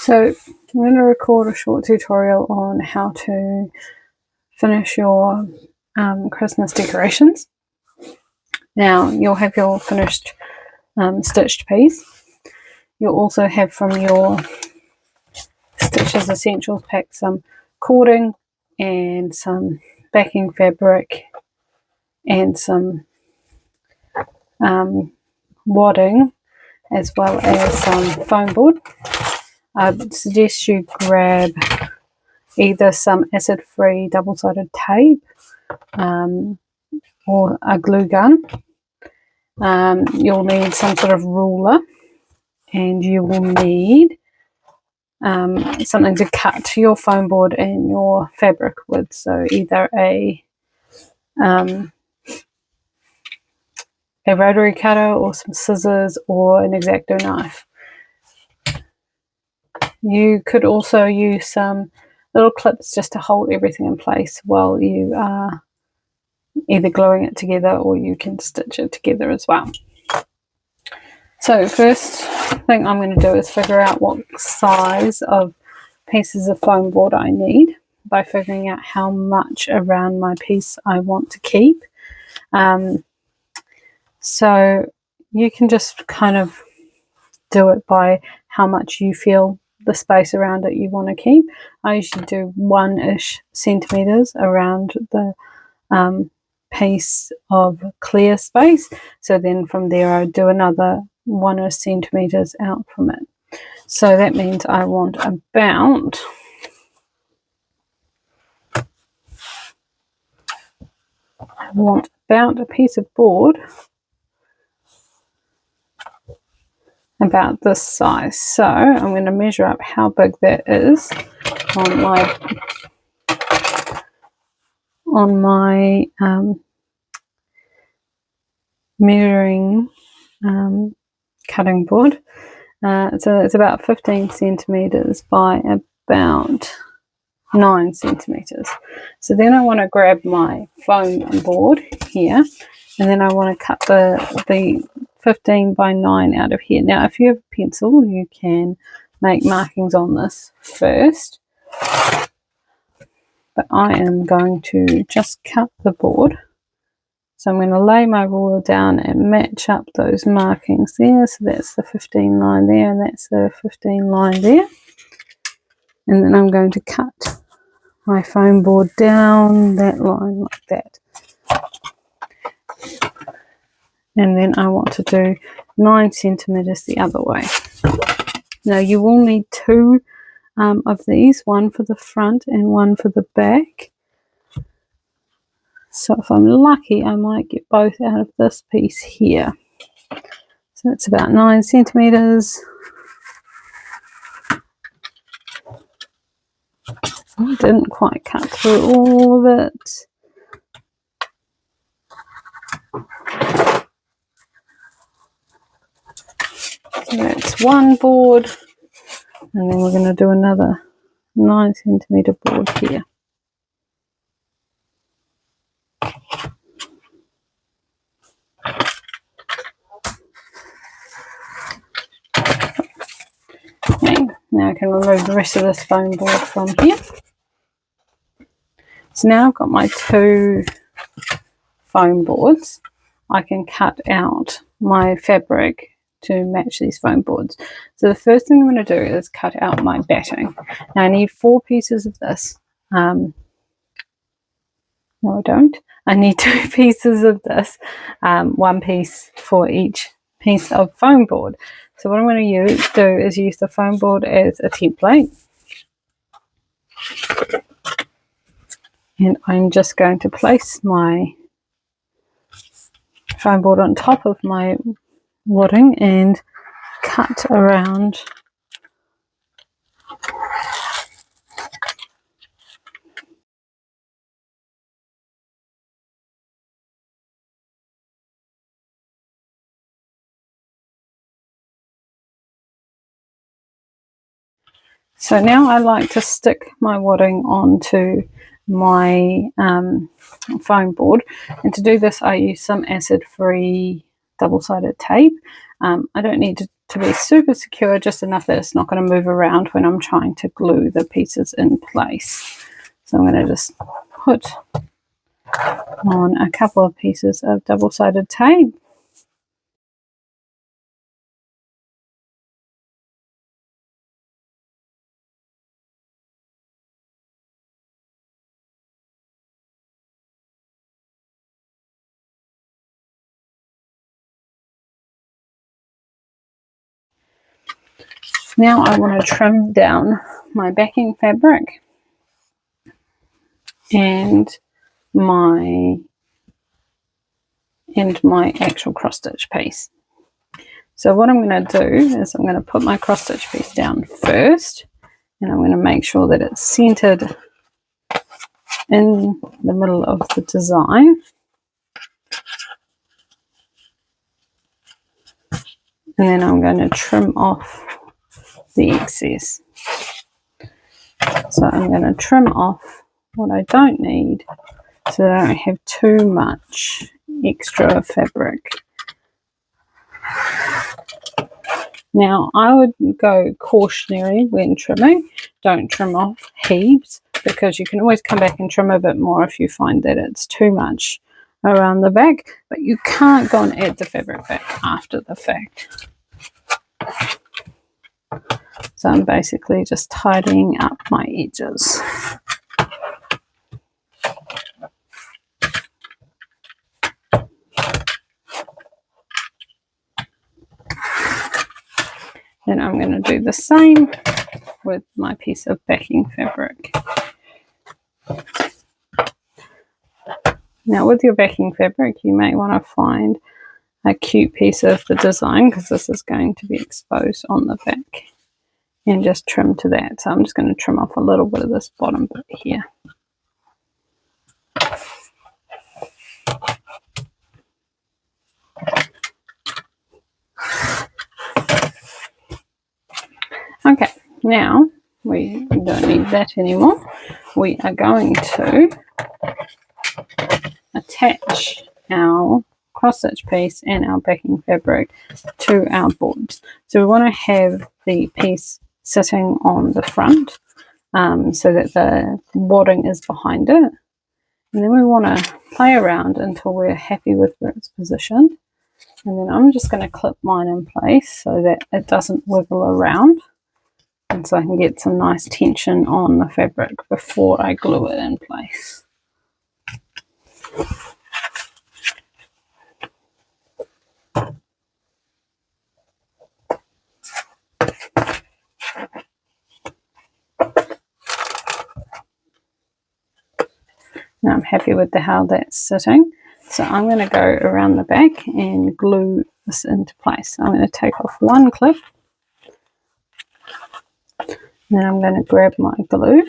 So I'm going to record a short tutorial on how to finish your Christmas decorations. Now you'll have your finished stitched piece. You'll also have from your Stitches Essentials pack some cording and some backing fabric and some wadding, as well as some foam board. I'd suggest you grab either some acid-free double-sided tape or a glue gun. You'll need some sort of ruler, and you will need something to cut your foam board and your fabric with. So either a rotary cutter or some scissors or an X-Acto knife. You could also use some little clips just to hold everything in place while you are either gluing it together, or you can stitch it together as well. So first thing I'm going to do is figure out what size of pieces of foam board I need by figuring out how much around my piece I want to keep. So you can just kind of do it by how much you feel the space around it you want to keep. I usually do 1-ish centimeters around the piece of clear space. So then from there I do another 1-ish centimeters out from it. So that means I want about a piece of board about this size. So I'm going to measure up how big that is on my measuring cutting board. So it's about 15 centimeters by about 9 centimeters. So then I want to grab my foam board here, and then I want to cut the 15 by 9 out of here. Now if you have a pencil, you can make markings on this first, but I am going to just cut the board. So I'm going to lay my ruler down and match up those markings there. So that's the 15 line there, and that's the 15 line there. And then I'm going to cut my foam board down that line like that. And then I want to do 9 centimeters the other way. Now you will need 2 of these, one for the front and one for the back. So if I'm lucky, I might get both out of this piece here. So that's about 9 centimeters. I didn't quite cut through all of it. So that's one board, and then we're going to do another 9 centimeter board here. Okay, now I can remove the rest of this foam board from here. So now I've got my 2 foam boards. I can cut out my fabric to match these foam boards. So the first thing I'm going to do is cut out my batting. Now I need 4 pieces of this. No, I don't. I need 2 pieces of this, 1 piece for each piece of foam board. So what I'm going to do is use the foam board as a template. And I'm just going to place my foam board on top of my wadding and cut around So now I like to stick my wadding onto my foam board, and to do this I use some acid-free double-sided tape. I don't need to to be super secure, just enough that it's not going to move around when I'm trying to glue the pieces in place. So I'm going to just put on a couple of pieces of double-sided tape. Now I want to trim down my backing fabric and my actual cross stitch piece. So what I'm going to do is I'm going to put my cross stitch piece down first, and I'm going to make sure that it's centered in the middle of the design. And then I'm going to trim off the excess. So I'm going to trim off what I don't need so that I don't have too much extra fabric. Now I would go cautionary when trimming. Don't trim off heaps, because you can always come back and trim a bit more if you find that it's too much around the back, but you can't go and add the fabric back after the fact. So I'm basically just tidying up my edges. Then I'm going to do the same with my piece of backing fabric. Now with your backing fabric, you may want to find a cute piece of the design, because this is going to be exposed on the back, and just trim to that. So I'm just going to trim off a little bit of this bottom bit here. Okay, now we don't need that anymore. We are going to attach our cross stitch piece and our backing fabric to our boards. So we want to have the piece sitting on the front, so that the wadding is behind it. And then we want to play around until we're happy with where it's positioned. And then I'm just going to clip mine in place so that it doesn't wiggle around, and so I can get some nice tension on the fabric before I glue it in place. Now I'm happy with how that's sitting. So I'm going to go around the back and glue this into place. I'm going to take off one clip. Then I'm going to grab my glue.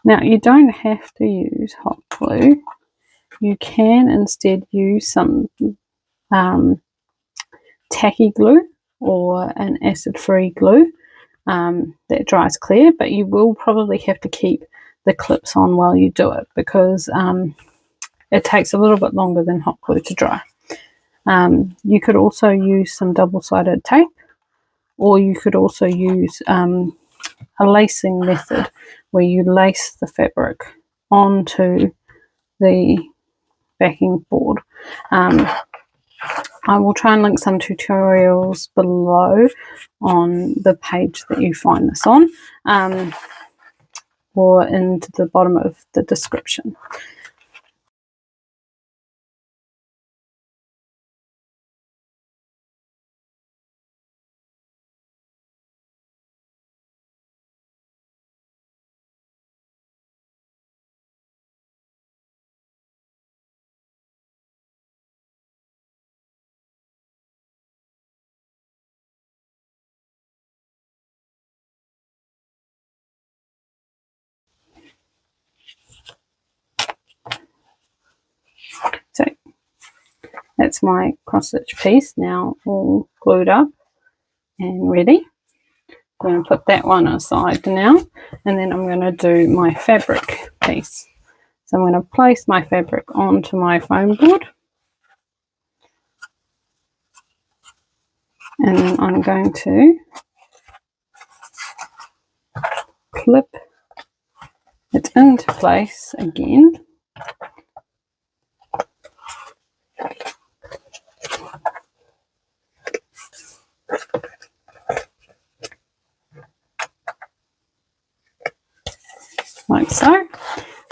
Now you don't have to use hot glue. You can instead use some tacky glue or an acid-free glue that dries clear, but you will probably have to keep the clips on while you do it, because it takes a little bit longer than hot glue to dry. You could also use some double-sided tape, or you could also use a lacing method where you lace the fabric onto the backing board. I will try and link some tutorials below on the page that you find this on, or into the bottom of the description. So that's my cross stitch piece now all glued up and ready. I'm going to put that one aside now, and then I'm going to do my fabric piece. So I'm going to place my fabric onto my foam board, and then I'm going to clip it into place again. Like so.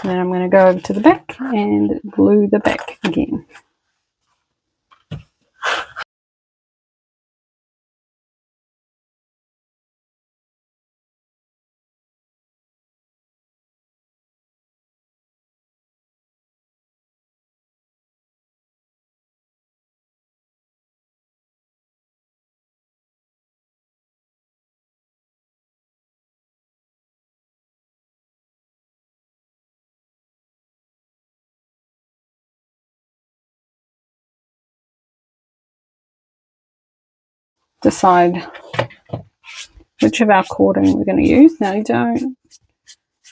And then I'm going to go over to the back and glue the back again. Decide which of our cording we're going to use. Now,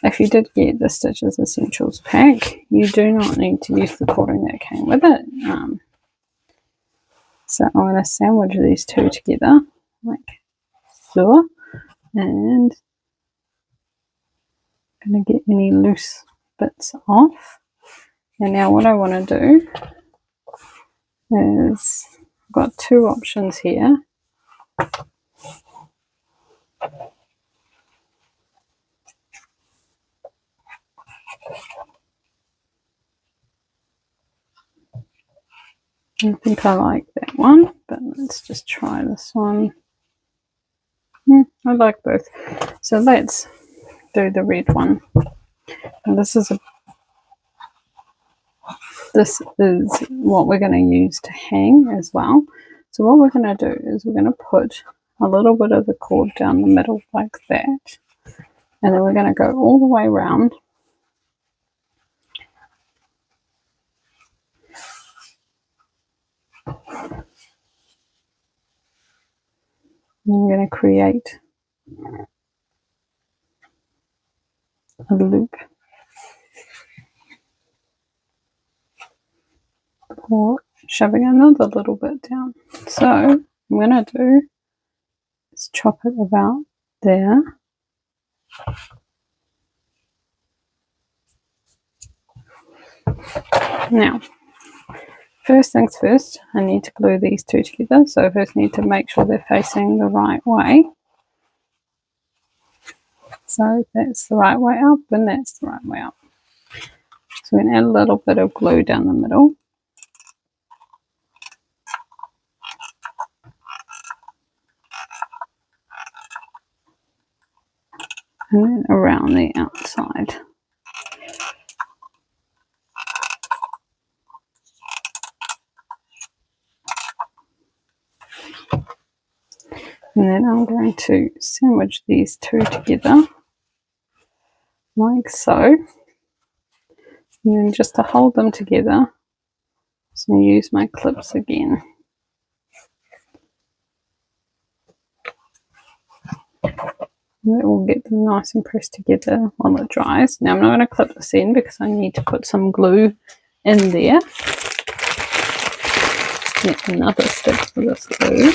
if you did get the Stitches Essentials pack, you do not need to use the cording that came with it. So I'm going to sandwich these two together like so, and I'm going to get any loose bits off. And now what I want to do is, I've got two options here. I think I like that one, but let's just try this one. I like both. So let's do the red one. And this is what we're going to use to hang as well. So what we're going to do is we're going to put a little bit of the cord down the middle like that. And then we're going to go all the way around. And we're going to create a loop or shoving another little bit down. So I'm going to do is chop it about there. Now, first things first, I need to glue these two together. So I first need to make sure they're facing the right way. So that's the right way up and that's the right way up. So we're going to add a little bit of glue down the middle. And then around the outside. And then I'm going to sandwich these two together like so. And then just to hold them together, so I'm going to use my clips again. And it will get them nice and pressed together while it dries. Now I'm not going to clip this in because I need to put some glue in there. Get another stick for this glue.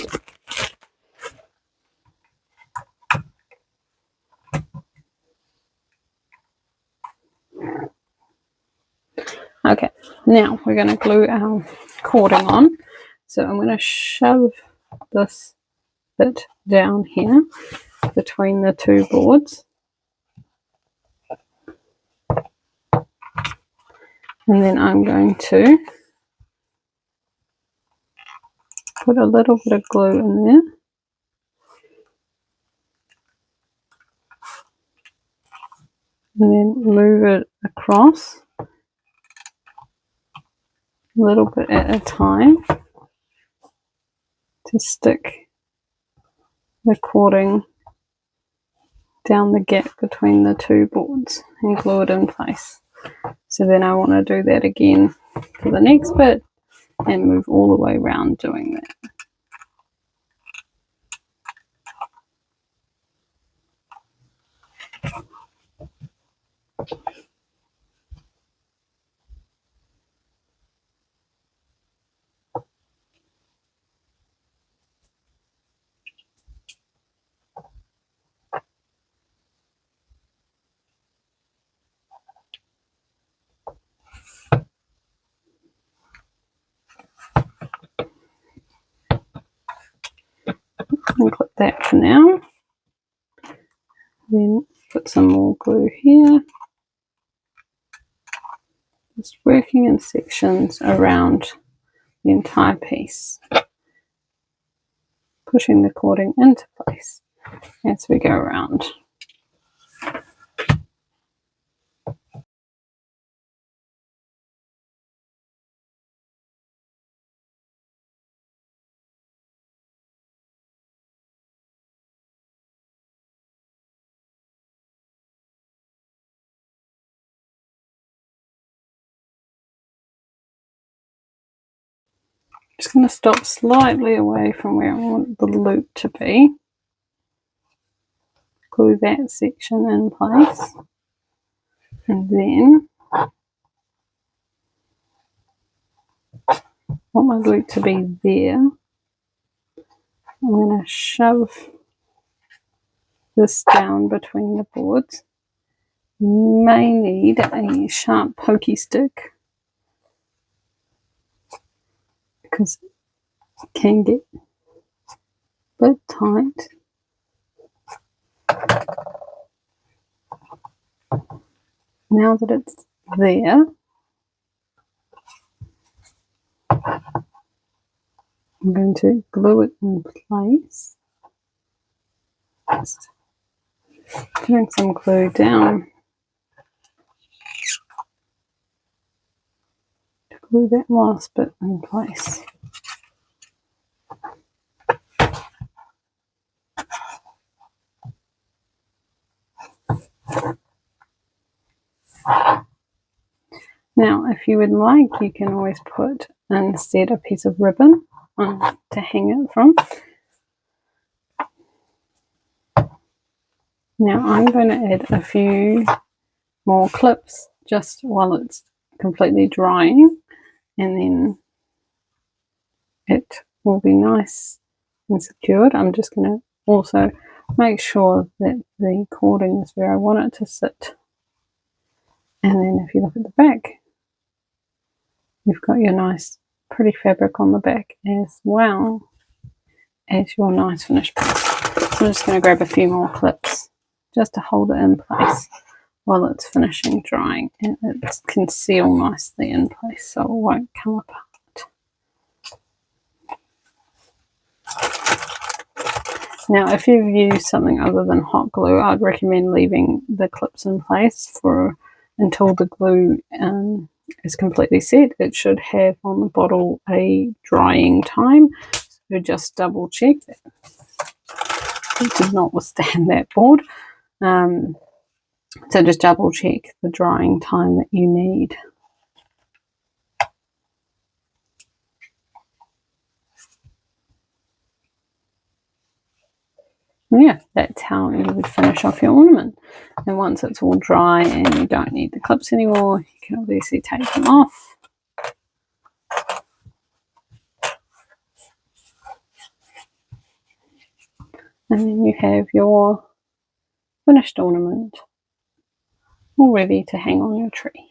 Okay, now we're going to glue our cording on. So I'm going to shove this bit down here between the two boards. And then I'm going to put a little bit of glue in there. And then move it across a little bit at a time to stick the cording down the gap between the two boards and glue it in place. So then I want to do that again for the next bit and move all the way around doing that. and clip that for now. Then put some more glue here. Just working in sections around the entire piece, pushing the cording into place as we go around. Just going to stop slightly away from where I want the loop to be. Glue that section in place. And then I want my loop to be there. I'm going to shove this down between the boards. You may need a sharp pokey stick because it can get a bit tight. Now that it's there, I'm going to glue it in place. Just putting some glue down to glue that last bit in place. Now, if you would like, you can always put instead a piece of ribbon on to hang it from. Now, I'm going to add a few more clips just while it's completely drying, and then it will be nice and secured. I'm just going to also make sure that the cording is where I want it to sit. And then if you look at the back, you've got your nice pretty fabric on the back as well as your nice finished piece. So I'm just going to grab a few more clips just to hold it in place while it's finishing drying, and it can seal nicely in place so it won't come apart. Now, if you've used something other than hot glue, I'd recommend leaving the clips in place until the glue is completely set. It should have on the bottle a drying time, so just double check that it did not withstand that board. So just double check the drying time that you need. Yeah, that's how you would finish off your ornament. And once it's all dry and you don't need the clips anymore, you can obviously take them off. And then you have your finished ornament all ready to hang on your tree.